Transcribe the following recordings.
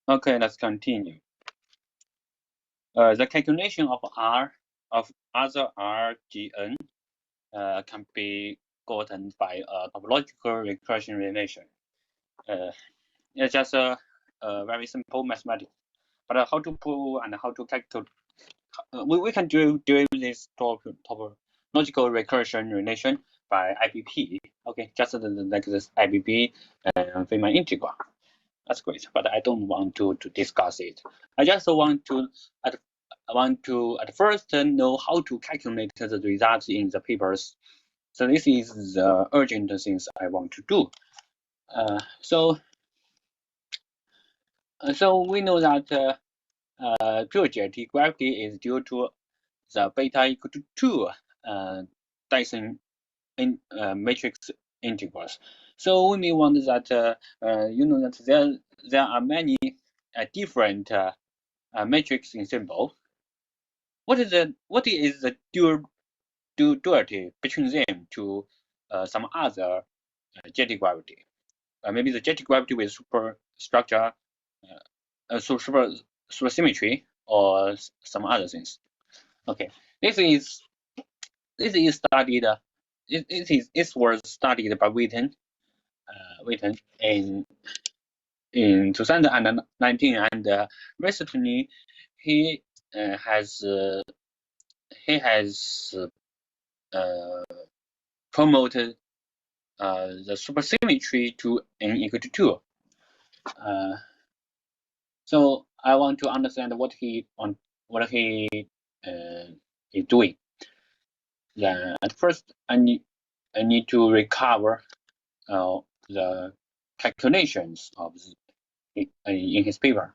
Okay, let's continue. The calculation of other RGN can be gotten by a topological recursion relation. It's just a very simple mathematics. But how to prove and how to calculate? We can do this topological recursion relation by IBP. Okay, just like this IBP and Feynman integral. That's great, but I don't want to discuss it. I just want to at first know how to calculate the results in the papers. So this is the urgent things I want to do. So we know that pure jetty gravity is due to the beta equal to 2 Dyson matrix integrals. So we may want that you know that there are many different matrix ensemble. What is the duality between them to some other jetty gravity? Maybe the jetty gravity with superstructure, supersymmetry, or some other things. Okay, this is studied. It was studied by Witten in 2019, and recently he has promoted the supersymmetry to n equal to 2. So I want to understand what he is doing. Then at first I need to recover the calculations of in his paper.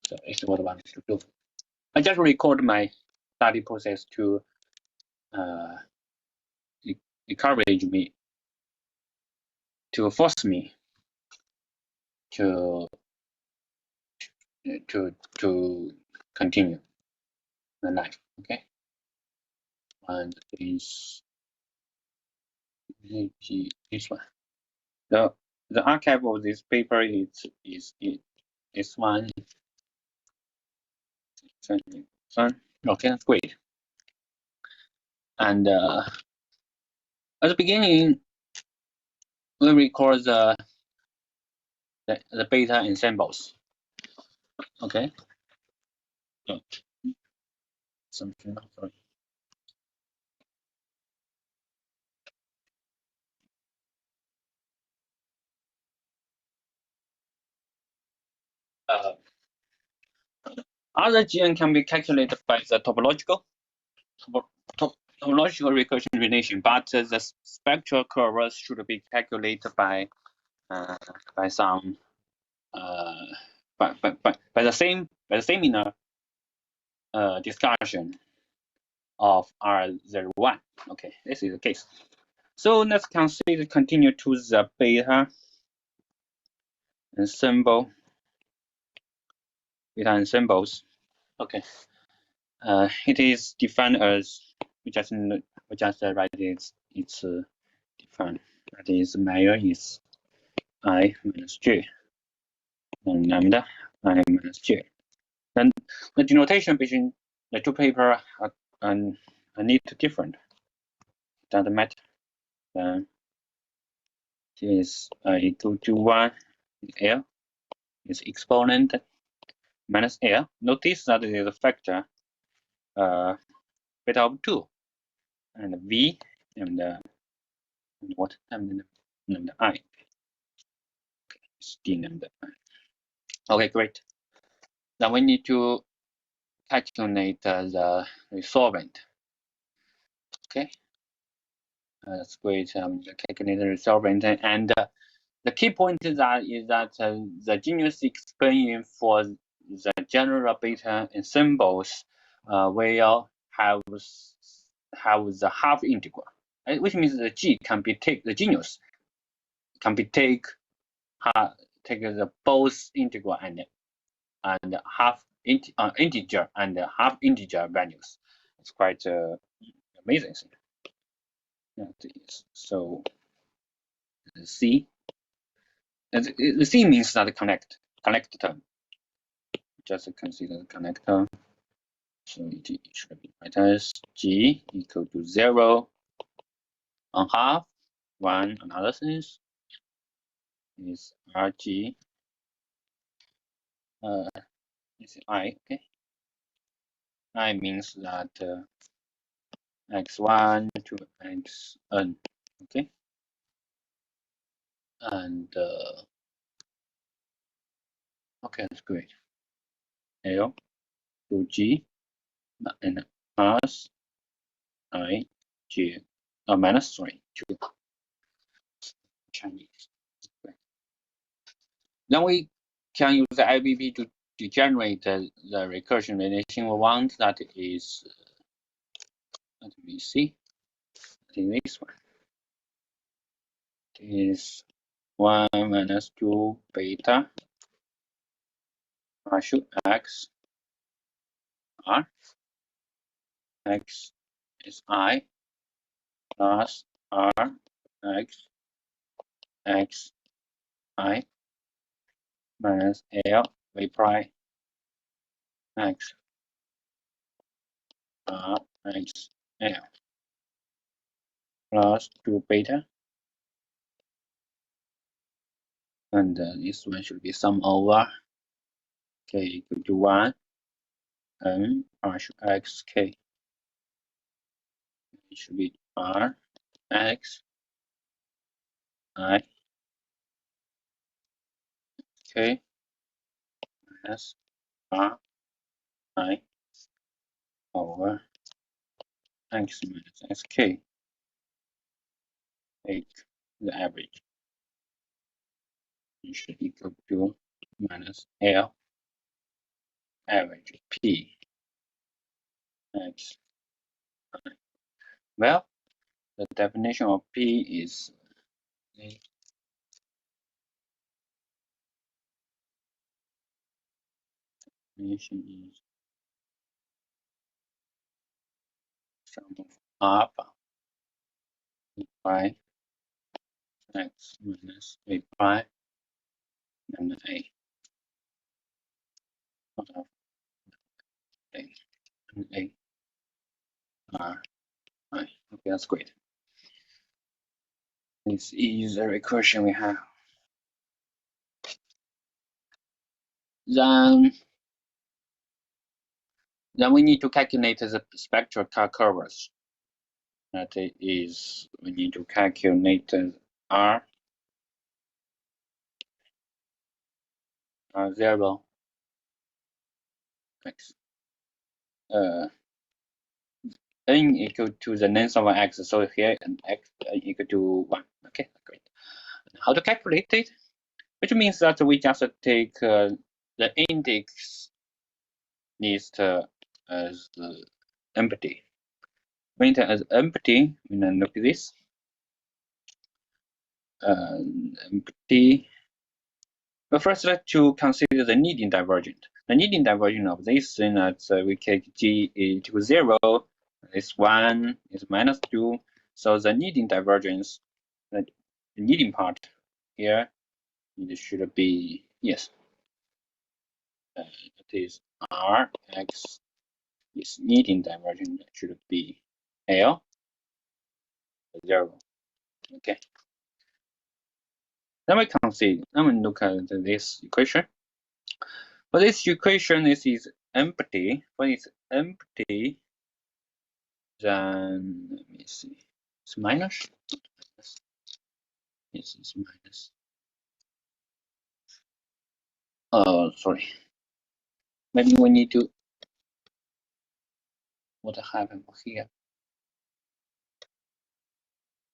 So it's what I want to do. I just record my study process to encourage me, to force me to continue my life. Okay, and this one. The archive of this paper is one. Okay, that's great. And at the beginning, we record the beta ensembles. Okay. Something. Sorry. Other GN can be calculated by the topological recursion relation, but the spectral curves should be calculated by some by the similar discussion of R01. Okay, this is the case. So let's continue to the beta ensemble. Beta ensembles. Okay. It is defined as we just write it. It's defined. That is measure is I minus j and lambda I minus j. Then the denotation between the two papers are a little different. Doesn't matter. Then here is equal to 1 L is exponent minus L. Notice that it is a factor beta of 2 and V and what and I. Okay, it's D lambda I. Okay, great. Now we need to calculate the resolvent. Okay, that's great. Calculate the resolvent, and the key point is that the genius explaining for the general beta ensembles will have the half integral, which means the G can be the genius can be take the both integral and half integer and half integer values. It's quite amazing thing. So C, and the C means that connect term. just consider the connector. So it should be written as G equal to 0 on half 1 analysis is RG is I, okay. I means that x1 to xn, okay. And okay, that's great. L to G and plus I G minus 3 to Chinese. Great. Then we can use the IBP to generate the recursion relation we want. That is, let me see. I think this one is 1 minus 2 beta partial x r. X is I plus r x x I minus L v prime x r x L plus 2 beta, and this one should be sum over k equal to 1 n partial x k. It should be r x I k minus r I over x minus xk. Take the average. It should equal to minus L average P x. Well, the definition of P is definition is sum of alpha by x minus a prime and a out of a and a r I. Okay, that's great. This is the recursion we have. Then we need to calculate the spectral curves. That is, we need to calculate R, R0, x, n equal to the length of x. So here n x equal to 1. Okay, great. How to calculate it? Which means that we just take the index list as empty. When it as empty, we then look at this. Empty. But first, let's to consider the needing divergent. The needing divergent of this thing that we take G equal 0, this 1 is minus 2. So the needing divergence, the needing part here, it should be, yes, it is R x is needing divergence should be L 0. Okay. Then we can see, then we look at this equation. For this equation, this is empty. When it's empty, then let me see. It's minus. Yes, it's minus. Oh, sorry. Maybe we need to. What happened here?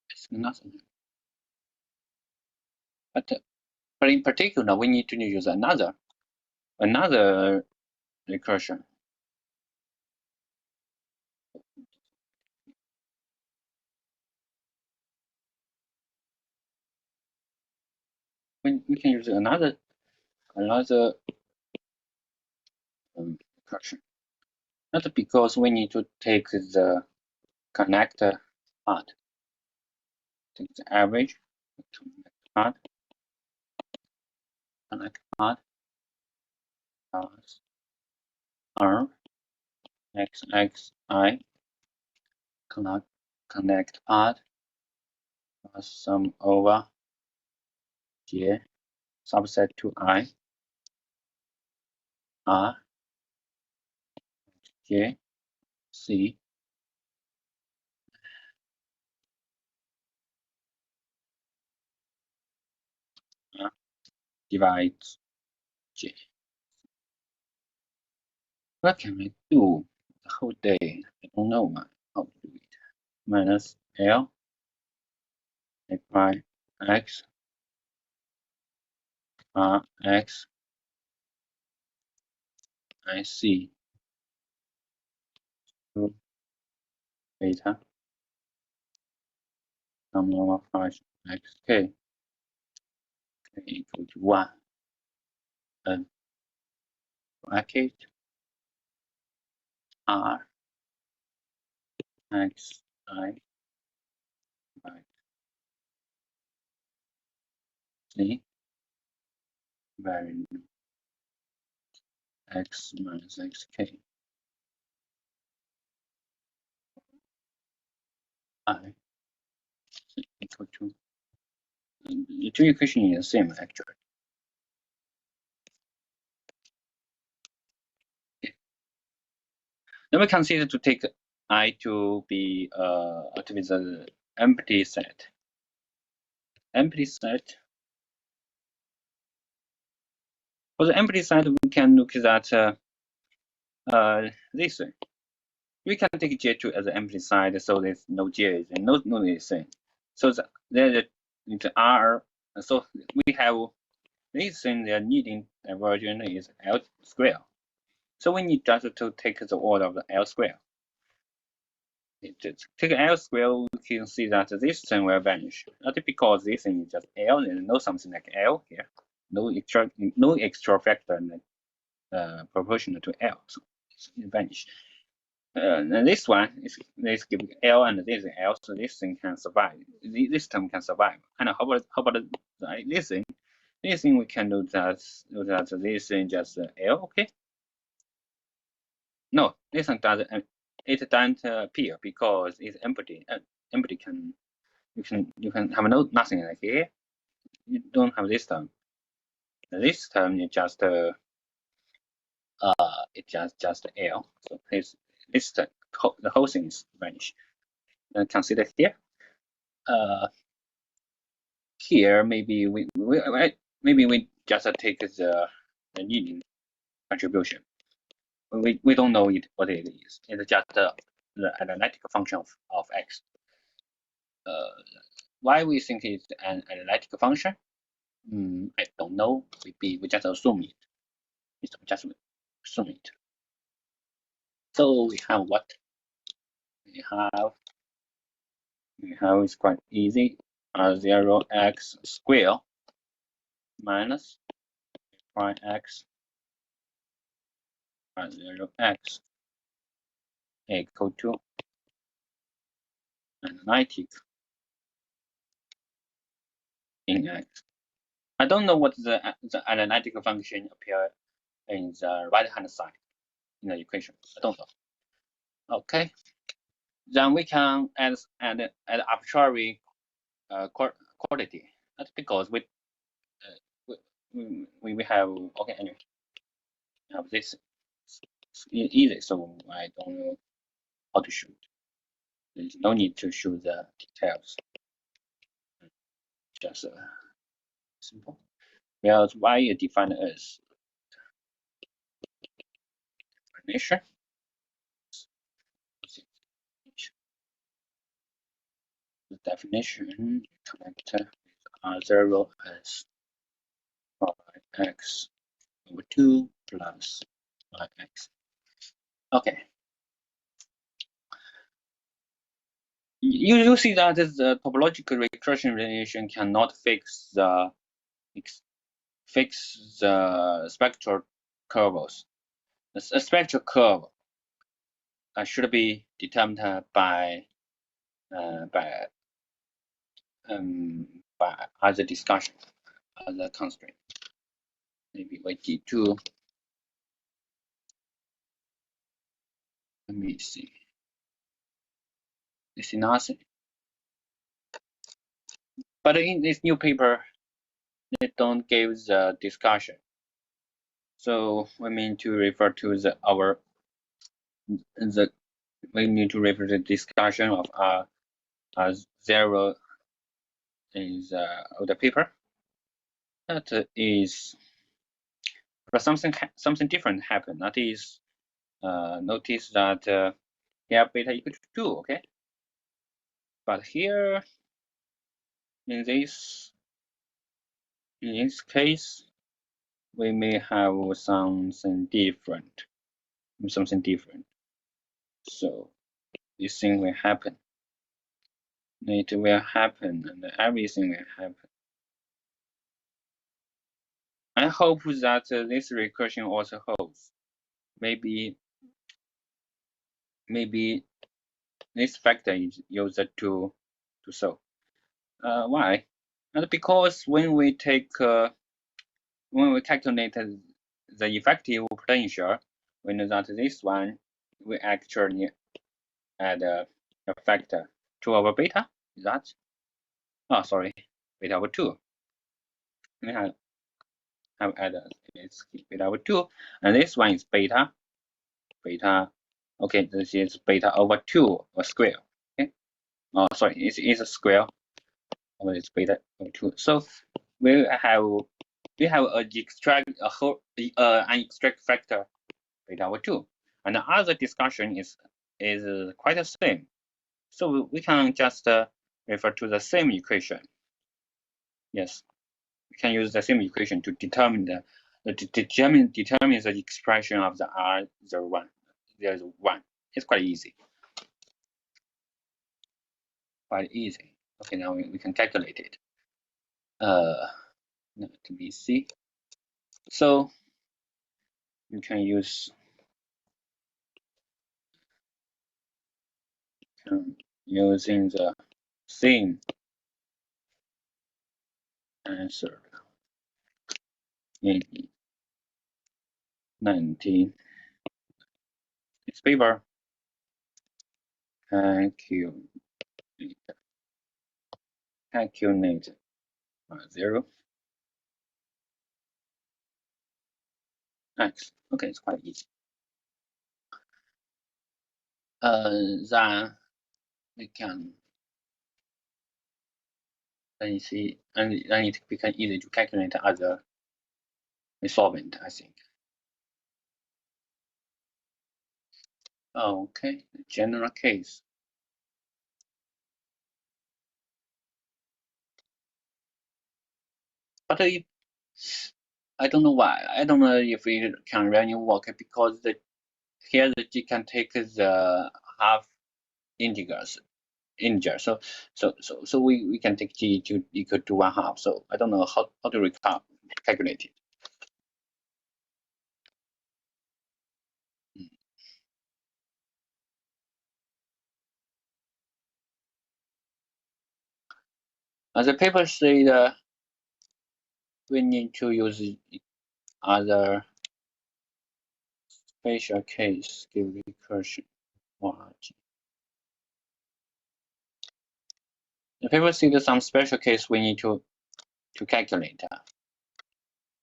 It's nothing. But in particular, we need to use another recursion. We can use another recursion. Not because we need to take the connector part. Take the average connect part R X X I connect part sum over J subset to I R J C R divides J. What can I do the whole day? I don't know how to do it. Minus L prime X R X I C to beta sum over 5 X K equal to 1 and bracket R X I by C variable X minus X K I equal to the two equations are the same actually. Okay. Then we consider to take I to be to be the empty set. Empty set. For the empty set, we can look at this way. We can take J2 as an empty side, so there's no J and no this thing. So there is R. So we have this thing. The leading divergence is L square. So we need just to take the order of the L square. Take L square, we can see that this thing will vanish. Not because this thing is just L and no something like L here. No extra factor proportional to L, so it vanish. And this one is give L and this is L, so this thing can survive. This term can survive. And how about this thing? This thing we can do that this thing just L, okay? No, this one doesn't. It doesn't appear because it's empty. Empty can you can have nothing like here. You don't have this term. This term is just just L. So this the whole thing is vanished. Consider here. Here maybe we just take the leading contribution. We don't know what it is. It's just the analytic function of x. Why we think it's an analytic function? I don't know. Maybe we just assume it. It's just assume it. So we have what? We have is quite easy. R0x square minus prime x R0x equal to analytic in x. I don't know what the analytic function appear in the right hand side in the equation. I don't know. Okay. Then we can add arbitrary quantity. That's because we have okay anyway. We have this. It's easy, so I don't know how to shoot. There's no need to show the details. Just simple. Whereas y is defined as definition. The definition connector R0 as x over 2 plus yx. Okay. You see that the topological recursion relation cannot fix the spectral curves. The spectral curve should be determined by other discussion, other constraint. Maybe we need to Let me see. You see nothing. But in this new paper, they don't give the discussion. So we need to refer to we need to refer to the discussion of zero is of the paper. That is, but something different happened. That is, notice that here beta equal to 2, okay? But here in this case, we may have something different. So this thing will happen. It will happen, and everything will happen. I hope that this recursion also holds. Maybe this factor is used to solve. Why? And because when we calculate the effective potential, we know that this one we actually add a factor to our beta. Is that? Oh, sorry, beta over 2. We have added it's beta over 2, and this one is beta. Okay, this is beta over 2 or square. Okay. Oh, sorry, it's a square. Over this beta over 2. So we have an extract factor beta over 2, and the other discussion is quite the same. So we can just refer to the same equation. Yes, we can use the same equation to determine determine the expression of the R01. There's 1. It's quite easy. Okay, now we can calculate it. Let me see. So you can use using the same answer in 19 this paper. Calculate 0 x. Okay, it's quite easy. Then we can then see, and then it becomes easy to calculate other resolvent, I think. Okay, general case. But I don't know why. I don't know if it can really work because here that you can take the half integers. So we can take g to equal to 1/2. So I don't know how to calculate it. As the paper said, we need to use other special case give recursion. The paper said some special case we need to calculate.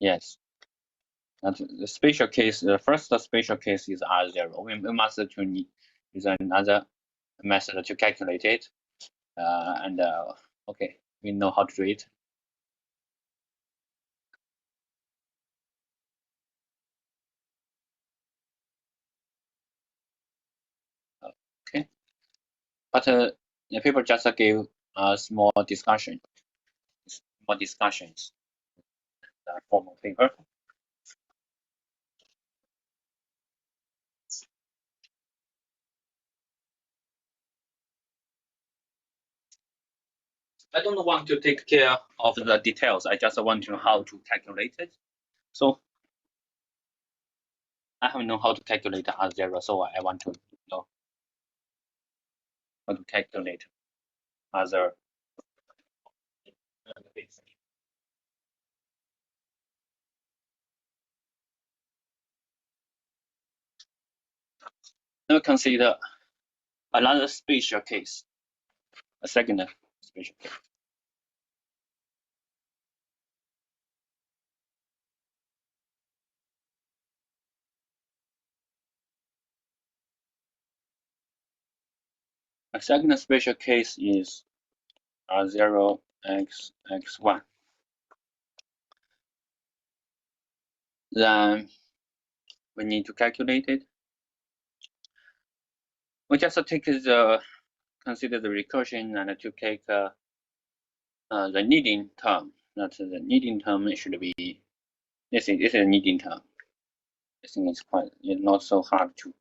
Yes. And the special case, the first special case is R0. We must use another method to calculate it. Okay, we know how to do it. Okay, but the paper just gave us more discussions. The formal paper. I don't want to take care of the details. I just want to know how to calculate it. So I have known how to calculate R0, so I want to know how to calculate other. Now consider another special case, a second special case. A second special case is R0 x1. Then we need to calculate it. We just take consider the recursion and to take the leading term. That the leading term should be this is a leading term. I think it's not so hard to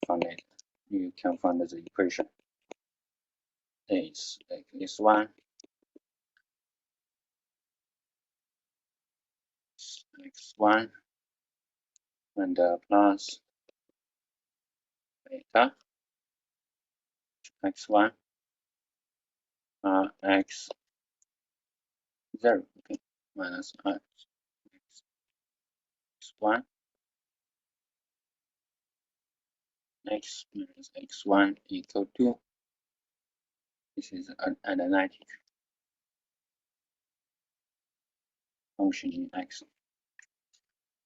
find it. You can find the equation. It's like this one. X1 and plus beta x1 x0, okay, minus x1 x minus x1 equal to, this is an analytic function in x.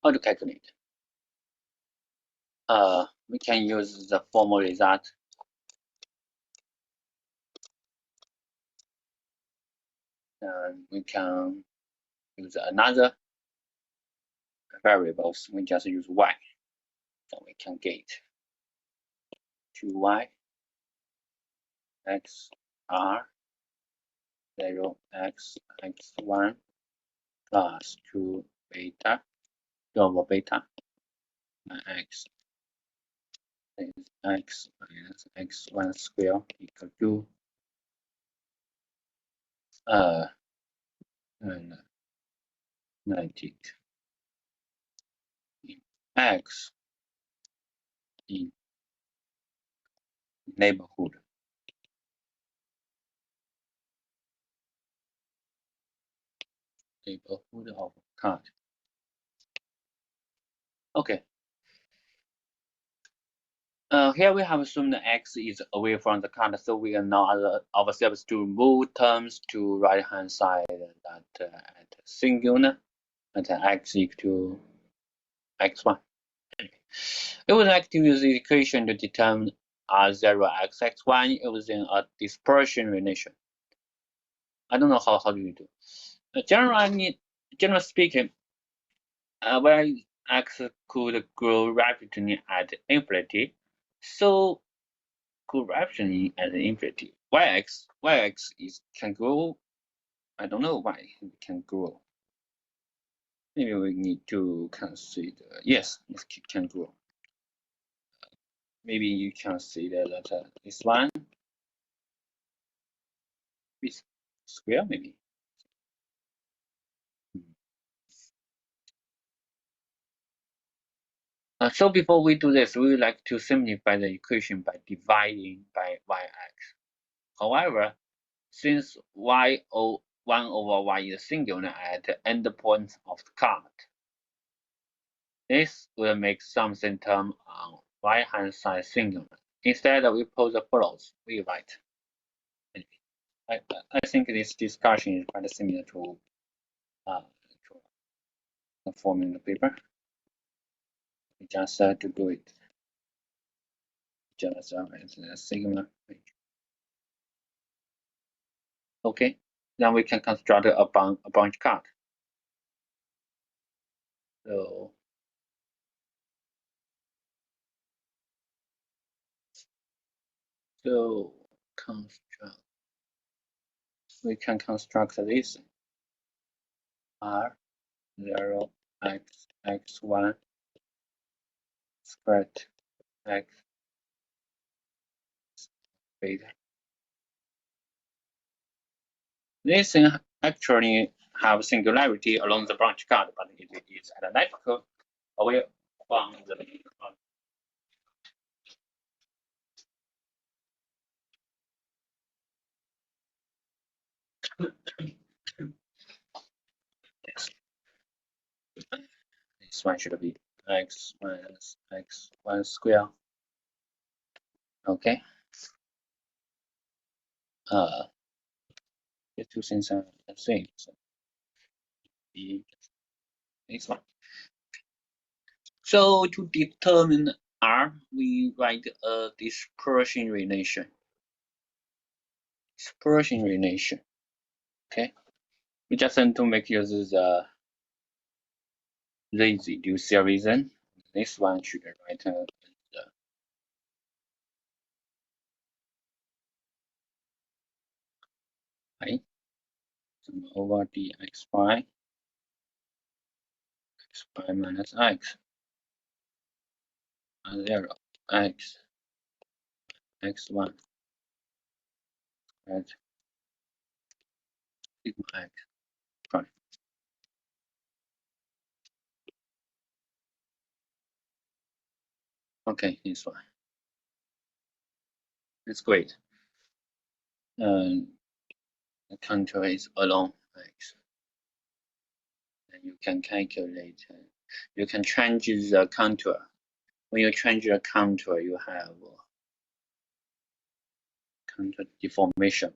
How to calculate? We can use the formal result. And we can use another variables. We just use y. So we can get 2y x r 0 x x1 plus 2 beta over beta x is x minus x1 square equal to analytic in x in neighborhood of card. Okay. Here we have assumed that x is away from the card, so we allow ourselves to move terms to right hand side at singular at x equal to x1. We would like to use the equation to determine R0 x x1 using a dispersion relation. I don't know how do you do. Generally speaking, where x could grow rapidly at infinity, so could rapidly at infinity. Yx can grow. I don't know why it can grow. Maybe we need to consider. Yes, it can grow. Maybe you can see that this one is square, maybe. So before we do this, we would like to simplify the equation by dividing by yx. However, since y o 1 over y is singular at the endpoints of the card, this will make something term on right hand side singular. Instead, we pose the follows. We write. I think this discussion is quite similar to the forming the paper. We just to do it. Just as a sigma. Okay, then we can construct a branch card. So construct. We can construct this R0 x x1 squared x beta. This thing actually have singularity along the branch card, but it is analytical away from the yes. This one should be x minus x1 square Okay. The two things are the same. So this one. So to determine R, we write a dispersion relation. Dispersion relation. Okay. We just want to make use of the residual reason. This one should write the I sum over dxy xy minus x 0 x x1 at sigma x prime. Okay, this one. It's great. The contour is along x. And you can calculate. You can change the contour. When you change the contour, you have contour deformation.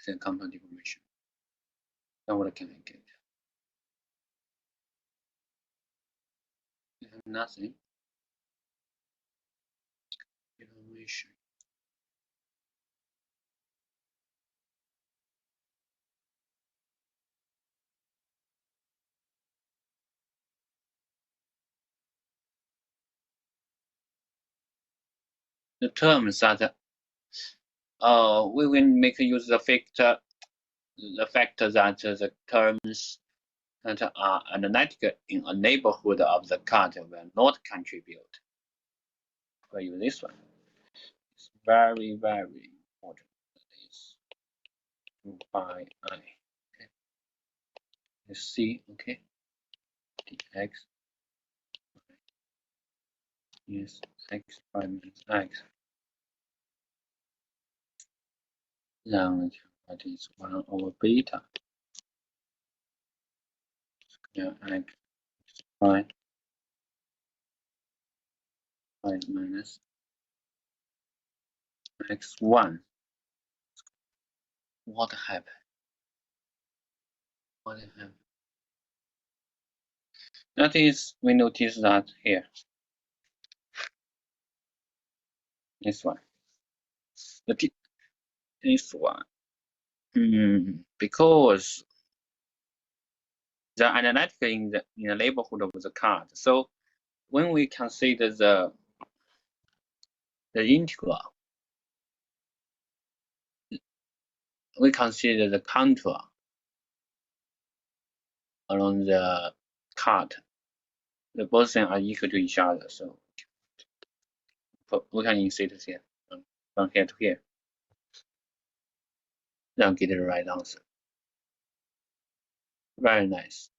The contour deformation. Then what can I get? I have nothing. Deformation. The terms that we will make use of the fact that the terms that are analytic in a neighborhood of the cut will not contribute. For you, this one is very, very important. That is 2 pi I. Okay. Let's see, okay. dx is x prime minus x. Then that is 1 over beta square x prime minus x1. What happened? What happened? That is, we notice that here, this one, this one, because the analytic in the neighborhood of the card. So when we consider the integral, we consider the contour along the card. The both things are equal to each other. So we can insert it here from here to here. Then get the right answer. Very nice.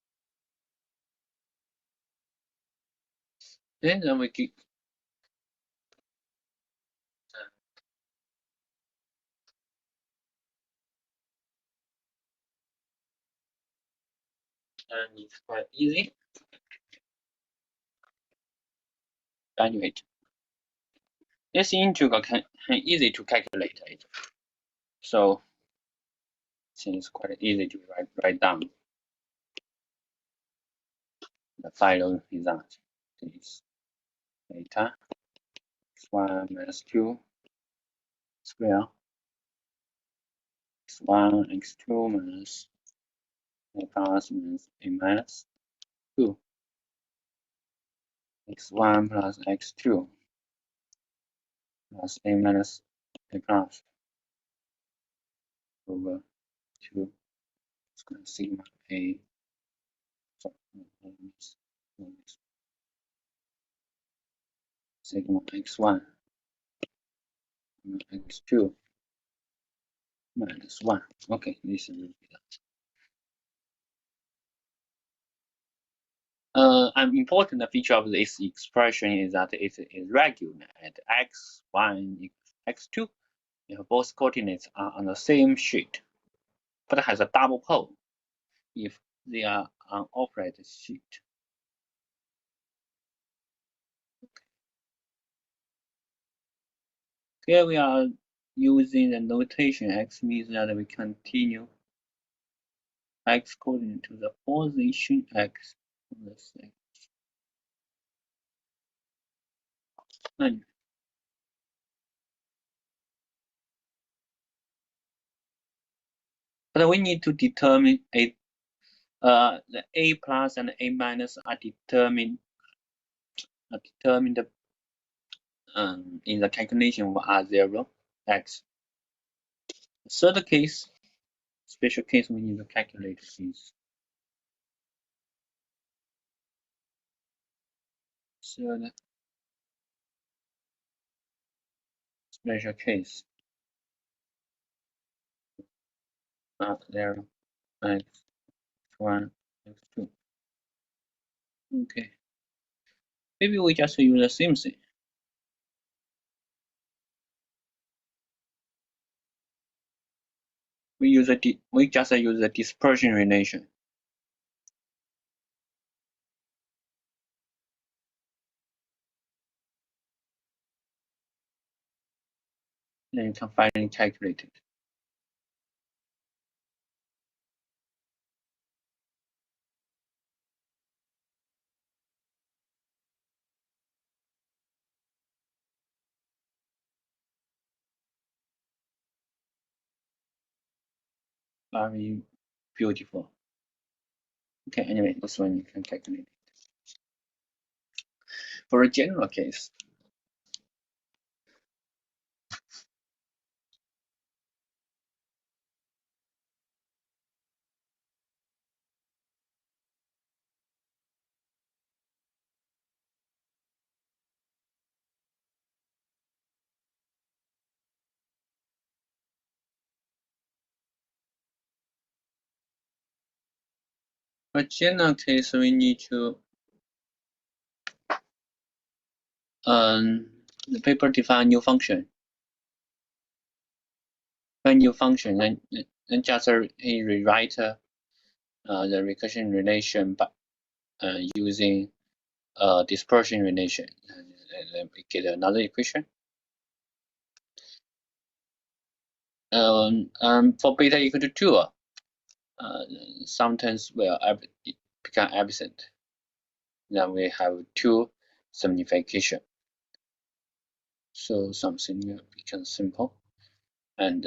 And then we get and it's quite easy. Anyway, this integral can easy to calculate it. So it's quite easy to write down. The final result is beta x1 minus 2 square x1 x2 minus a plus minus a minus 2 x1 plus x2 plus a minus a plus over 2 square sigma a. So sigma x1 x2 minus 1. Okay, this is An important feature of this expression is that it is regular at x1, x2 if both coordinates are on the same sheet, but has a double pole if they are on opposite sheet. Here we are using the notation x means that we continue x coordinate to the position x on the same. But we need to determine the a plus and a minus are determined in the calculation of R0 x. The third case, special case we need to calculate is third special case R0 x1 x2. Okay, maybe we just use the same thing. We just use the dispersion relation. Then you can finally calculate it. Very beautiful. Okay, anyway, this one you can calculate it. For a general case, we need to the paper define new function. A new function, then just rewrite the recursion relation by using dispersion relation, and then we get another equation. For beta equal to 2, sometimes will become absent. Then we have 2 simplification. So something will become simple. And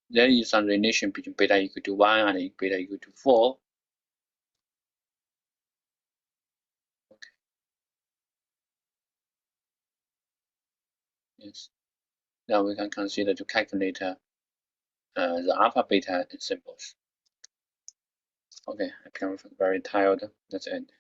there is some relation between beta equal to 1 and beta equal to 4. Okay. Yes. Now we can consider to calculate the alpha beta ensembles. Okay, I become very tired. That's it.